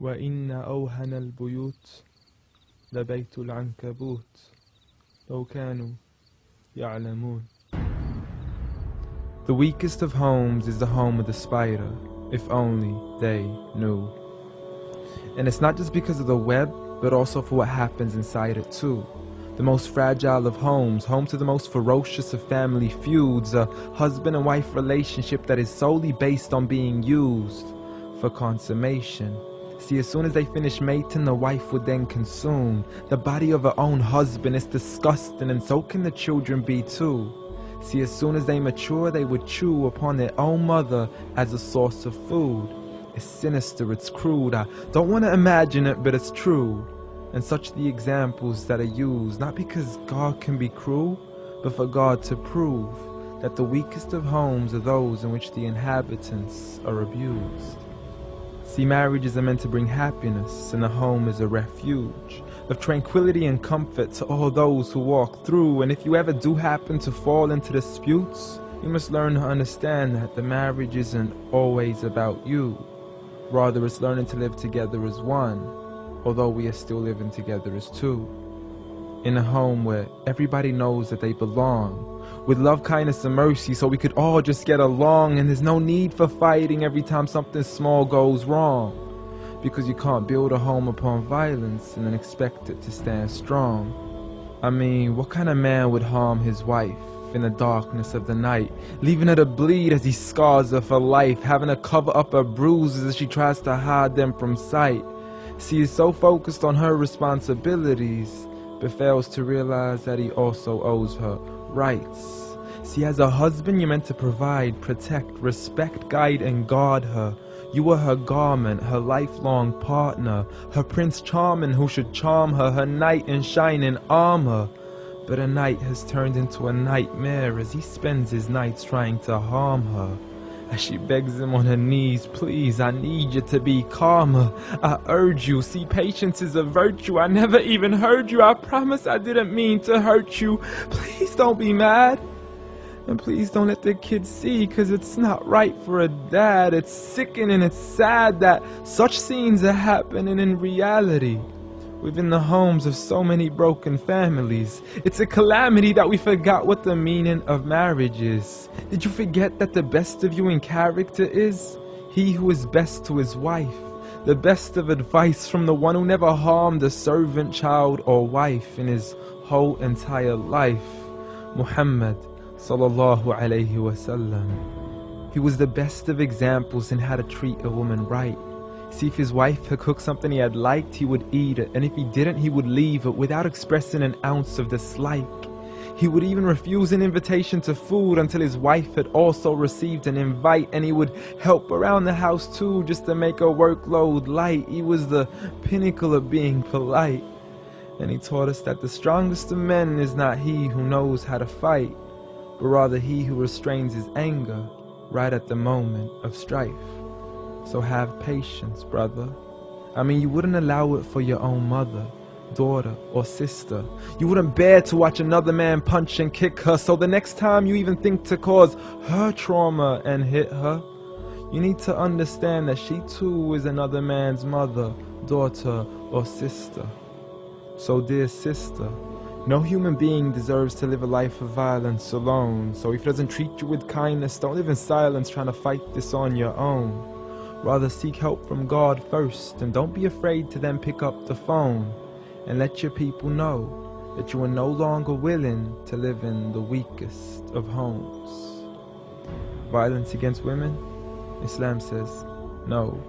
وإن أوهن البيوت لبيت العنكبوت لو كانوا يعلمون. The weakest of homes is the home of the spider, if only they knew. And it's not just because of the web, but also for what happens inside it too. The most fragile of homes, home to the most ferocious of family feuds, a husband and wife relationship that is solely based on being used for consummation. See, as soon as they finish mating, the wife would then consume the body of her own husband. It's disgusting, and so can the children be too. See, as soon as they mature, they would chew upon their own mother as a source of food. It's sinister, it's crude, I don't want to imagine it, but it's true. And such the examples that are used, not because God can be cruel, but for God to prove that the weakest of homes are those in which the inhabitants are abused. See, marriages are meant to bring happiness, and a home is a refuge of tranquility and comfort to all those who walk through. And if you ever do happen to fall into disputes, you must learn to understand that the marriage isn't always about you. Rather, it's learning to live together as one, although we are still living together as two. In a home where everybody knows that they belong, with love, kindness, and mercy, so we could all just get along, and there's no need for fighting every time something small goes wrong. Because you can't build a home upon violence and then expect it to stand strong. I mean, what kind of man would harm his wife in the darkness of the night, leaving her to bleed as he scars her for life, having her cover up her bruises as she tries to hide them from sight? See, he's so focused on her responsibilities, but fails to realize that he also owes her rights. See, as a husband, you're meant to provide, protect, respect, guide, and guard her. You are her garment, her lifelong partner, her Prince Charming who should charm her, her knight in shining armor. But a night has turned into a nightmare as he spends his nights trying to harm her. As she begs him on her knees, please, I need you to be calmer. I urge you, see, patience is a virtue. I never even heard you. I promise I didn't mean to hurt you. Please don't be mad. And please don't let the kids see, cause it's not right for a dad. It's sickening, it's sad that such scenes are happening in reality within the homes of so many broken families. It's a calamity that we forgot what the meaning of marriage is. Did you forget that the best of you in character is he who is best to his wife? The best of advice from the one who never harmed a servant, child, or wife in his whole entire life. Muhammad sallallahu alayhi wasallam. He was the best of examples in how to treat a woman right. See, if his wife had cooked something he had liked, he would eat it, and if he didn't, he would leave it without expressing an ounce of dislike. He would even refuse an invitation to food until his wife had also received an invite, and he would help around the house too, just to make her workload light. He was the pinnacle of being polite. And he taught us that the strongest of men is not he who knows how to fight, but rather he who restrains his anger right at the moment of strife. So have patience, brother. I mean, you wouldn't allow it for your own mother, daughter, or sister. You wouldn't bear to watch another man punch and kick her, so the next time you even think to cause her trauma and hit her, you need to understand that she too is another man's mother, daughter, or sister. So dear sister, no human being deserves to live a life of violence alone. So if he doesn't treat you with kindness, don't live in silence trying to fight this on your own. Rather seek help from God first, and don't be afraid to then pick up the phone and let your people know that you are no longer willing to live in the weakest of homes. Violence against women? Islam says no.